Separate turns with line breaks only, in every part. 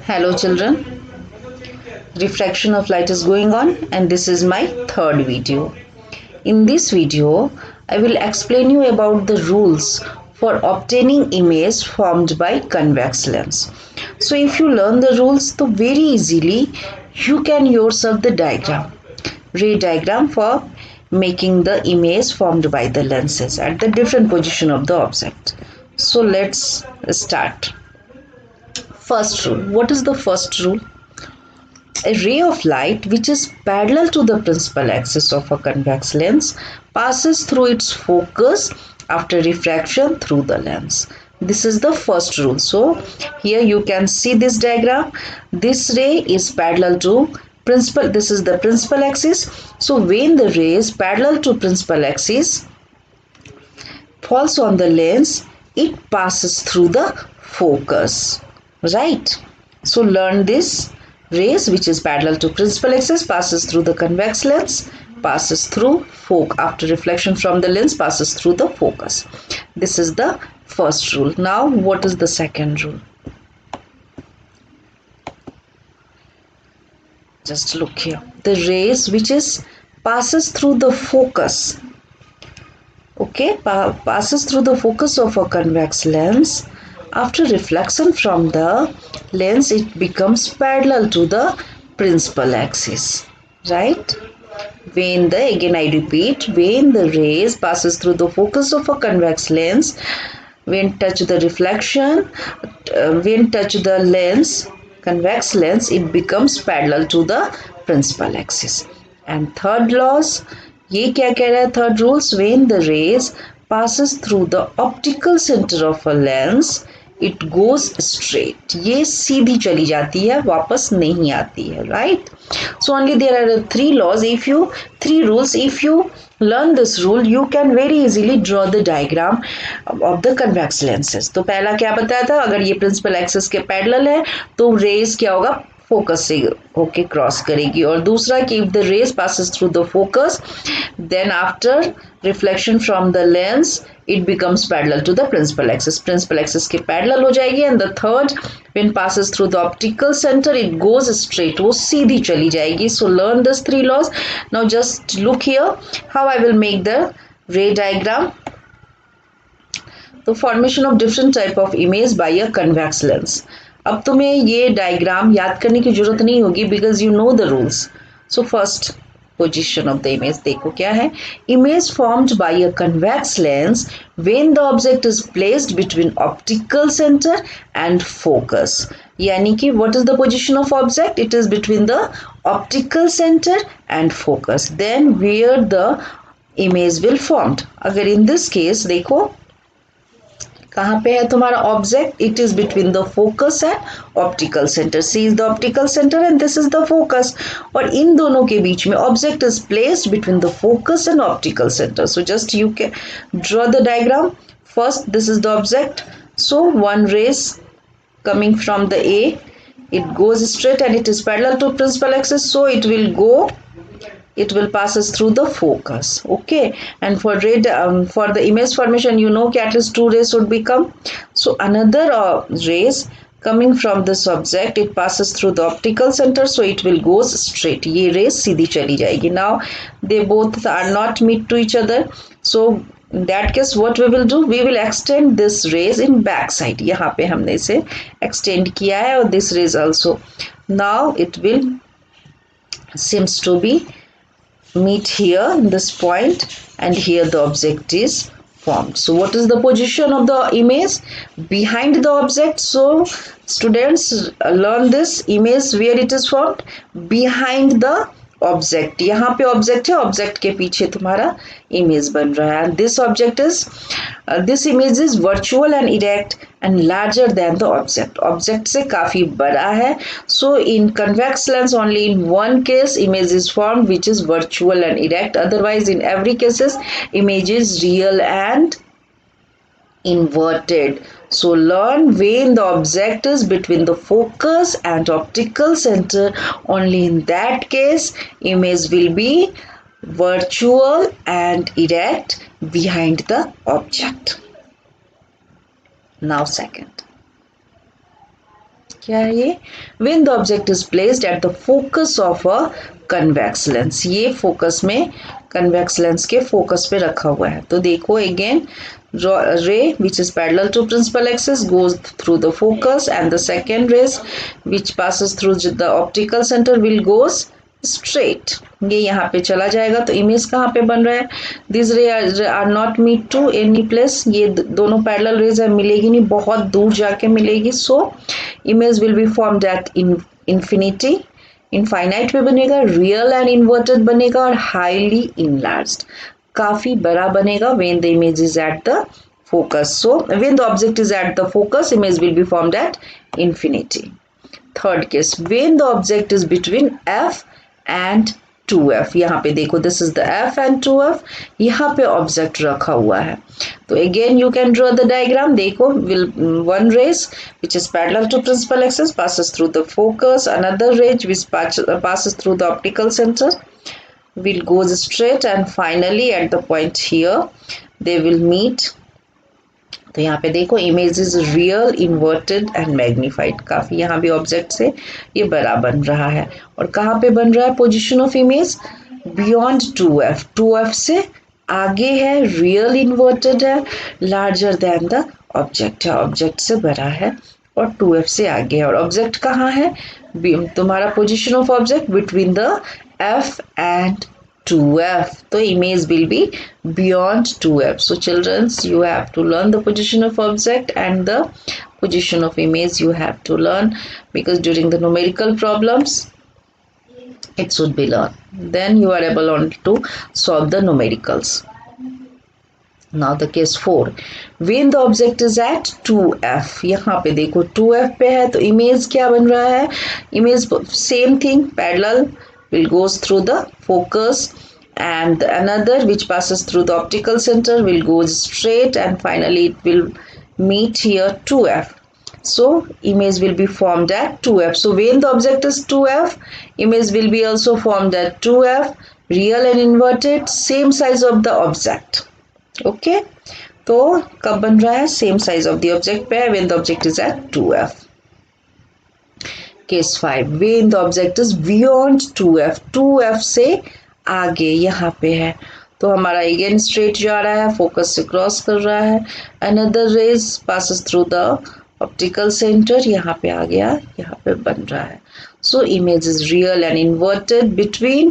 Hello children, refraction of light is going on and this is my third video. In this video, I will explain you about the rules for obtaining image formed by convex lens. So if you learn the rules, so very easily you can yourself the diagram, ray diagram for making the image formed by the lenses at the different position of the object. So let's start. First rule. What is the first rule? A ray of light which is parallel to the principal axis of a convex lens passes through its focus after refraction through the lens. This is the first rule. So here you can see this diagram. This ray is parallel to principal. This is the principal axis. So when the ray is parallel to principal axis falls on the lens, it passes through the focus. Right? So learn this. Rays which is parallel to principal axis passes through the convex lens, passes through after reflection from the lens passes through the focus. This is the first rule. Now what is the second rule? Just look here. The rays which is passes through the focus, okay, passes through the focus of a convex lens. After reflection from the lens, it becomes parallel to the principal axis, right? When again I repeat, when the rays passes through the focus of a convex lens, when touch the reflection, when touch the lens, convex lens, it becomes parallel to the principal axis. And third laws, ये क्या कह रहा है? Third rules, when the rays passes through the optical center of a lens, it goes straight. ये सीधी चली जाती है, वापस नहीं आती है, right? So only there are three laws. Three rules, if you learn this rule, you can very easily draw the diagram of the convex lenses. तो पहला क्या बताया था? अगर ये principal axis के parallel है, तो rays क्या होगा? फोकस से होके क्रॉस करेगी. और दूसरा कि if the rays passes through the focus, then after reflection from the lens, it becomes parallel to the principal axis. Principal axis के parallel हो जाएगी. And the third, when passes through the optical center, it goes straight. वो सीधी चली जाएगी. So learn these three laws. Now just look here how I will make the ray diagram. The formation of different type of image by a convex lens. अब तुम्हें ये diagram याद करने की जरूरत नहीं होगी because you know the rules. So first position of the image देखो क्या है. Image formed by a convex lens when the object is placed between optical centre and focus. यानी कि what is the position of object? It is between the optical centre and focus. Then where the image will formed. अगर in this case देखो कहाँ पे है तुम्हारा object? It is between the focus and optical centre. C is the optical centre and this is the focus. और इन दोनों के बीच में object is placed between the focus and optical centre. So just you can draw the diagram. First this is the object. So one rays coming from the A, it goes straight and it is parallel to principal axis, so it will passes through the focus. Okay, and for the image formation, you know at least two rays should become. So another rays coming from this object, it passes through the optical center, so it will go straight. ये rays सीधी चली जाएगी. Now they both are not meet to each other, so in that case what we will do, we will extend this rays in back side. यहाँ पे हमने इसे extend किया है और this rays also. Now it will seems to be meet here in this point and here the object is formed. So what is the position of the image? Behind the object. So students learn this image where it is formed? Behind the object. यहाँ पे object है, object के पीछे तुम्हारा image बन रहा है. This object is this image is virtual and erect and larger than the object. Object से काफी बड़ा है. So in convex lens only in one case image is form which is virtual and erect. Otherwise in every cases image is real and inverted. So learn when the object is between the focus and optical center, only in that case image will be virtual and erect behind the object. Now second, क्या है ये? When the object is placed at the focus of a convex lens, ये focus में convex lens के focus पे रखा हुआ है. तो देखो again, ray which is parallel to principal axis goes through the focus, and the second rays which passes through the optical center will goes straight. ये यहाँ पे चला जाएगा. तो इमेज कहाँ पे बन रहा है? This ray are not meet to any place. ये दोनों पैरेलल रेज है, मिलेगी नहीं, बहुत दूर जाके मिलेगी. So image will be formed at infinity. Infinite पे बनेगा, रियल एंड इन्वर्टेड बनेगा, और हाईली इनलार्ज्ड, काफी बड़ा बनेगा when the image is at the focus. So when the object is at the focus, image will be formed at infinity. Third case, when the object is between f and 2f. यहाँ पे देखो, this is the f and 2f. यहाँ पे object रखा हुआ है. तो again you can draw the diagram. देखो, one rays which is parallel to principal axis passes through the focus. Another ray which passes through the optical center will go straight, and finally at the point here they will meet. तो यहाँ पे देखो, image is real, inverted and magnified. काफी यहाँ भी object से ये बड़ा बन रहा है. और कहाँ पे बन रहा है? Position of image beyond 2f. 2f से आगे है, रियल इन्वर्टेड है, लार्जर देन द ऑब्जेक्ट है, ऑब्जेक्ट से बड़ा है, और 2f से आगे है. और ऑब्जेक्ट कहाँ है? तुम्हारा position of object between the f and 2f. So image will be beyond 2f. So children, you have to learn the position of object and the position of image you have to learn, because during the numerical problems it should be learned. Then you are able to solve the numericals. Now the case 4. When the object is at 2f. यहाँ पे देखो 2f पे है, तो image क्या बन रहा है? Image same thing, parallel will goes through the focus, and another which passes through the optical center will go straight, and finally it will meet here 2f. So image will be formed at 2f. So when the object is 2f, image will be also formed at 2f, real and inverted, same size of the object. Okay, तो कब बन रहा है? Same size of the object पे, when the object is at 2f. Case 5. When the object is beyond 2f. 2f से आगे यहाँ पे है, तो हमारा again straight जा रहा है, focus से cross कर रहा है. Another rays passes through the optical center. यहाँ पे आ गया, यहाँ पे बन रहा है. So image is real and inverted between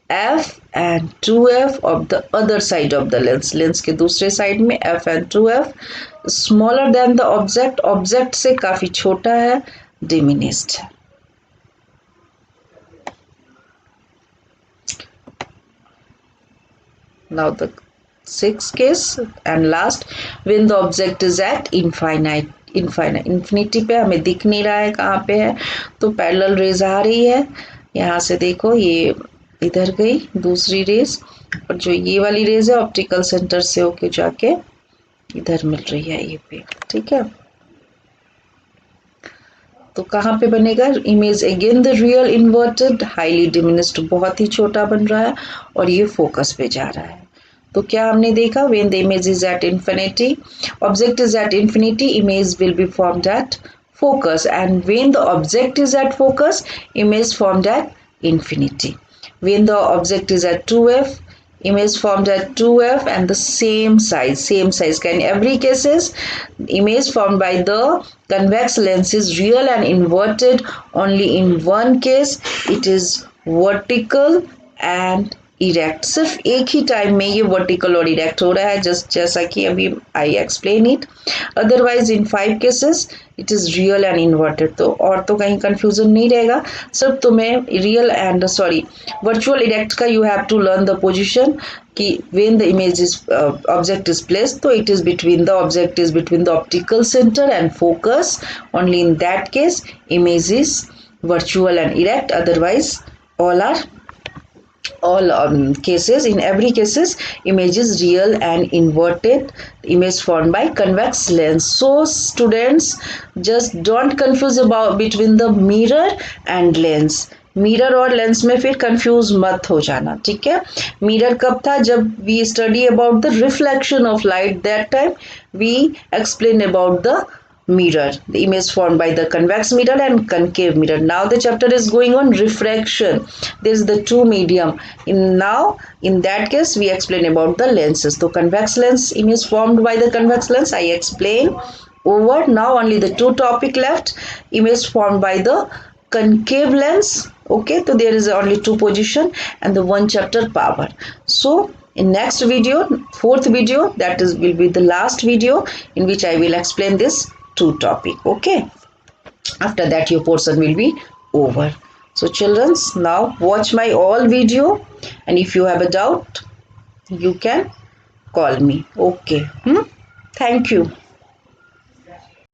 f and 2f of the other side of the lens. Lens के दूसरे side में f and 2f, smaller than the object. Object से काफी छोटा है, diminished है. Now the sixth case and last, when the object is at infinity पे हमें दिख नहीं रहा है कहाँ पे है, तो पैरेलल रेज आ रही है. यहाँ से देखो, ये इधर गई दूसरी रेज, और जो ये वाली रेज है ऑप्टिकल सेंटर से होके जाके इधर मिल रही है ये पे. ठीक है, तो कहाँ पे बनेगा? Image again the real inverted, highly diminished, बहुत ही छोटा बन रहा है, और ये फोकस पे जा रहा है. तो क्या हमने देखा? When the image is at infinity, object is at infinity, image will be formed at focus, and when the object is at focus, image formed at infinity. When the object is at 2f, image formed at 2f and the same size. In every cases, image formed by the convex lens is real and inverted. Only in one case it is vertical and erect. सिर्फ एक ही time में ये vertical और erect हो रहा है, जैसा कि अभी I explain it. Otherwise in 5 cases it is real and inverted. तो और तो कहीं कंफ्यूजन नहीं रहेगा. सिर्फ तुम्हें रियल एंड वर्चुअल इरेक्ट का you have to learn the position कि when the image is object is placed, तो it is between the object is between the optical centre and focus. Only in that case image is virtual and erect. Otherwise all cases, in every cases, image is real and inverted, image formed by convex lens. So students, just don't confuse about between the mirror and lens. Mirror और lens में फिर confuse मत हो जाना, ठीक है. Mirror कब था? जब we study about the reflection of light, that time we explain about the mirror, the image formed by the convex mirror and concave mirror. Now the chapter is going on refraction. There is the two medium. In that case we explain about the lenses. So convex lens, image formed by the convex lens, I explain over. Now only the two topic left, image formed by the concave lens. Okay, so there is only two position and the one chapter power. So in next video, fourth video, that is will be the last video in which I will explain this two topic. Okay, after that your portion will be over. So children, now watch my all video, and if you have a doubt you can call me. Okay, thank you.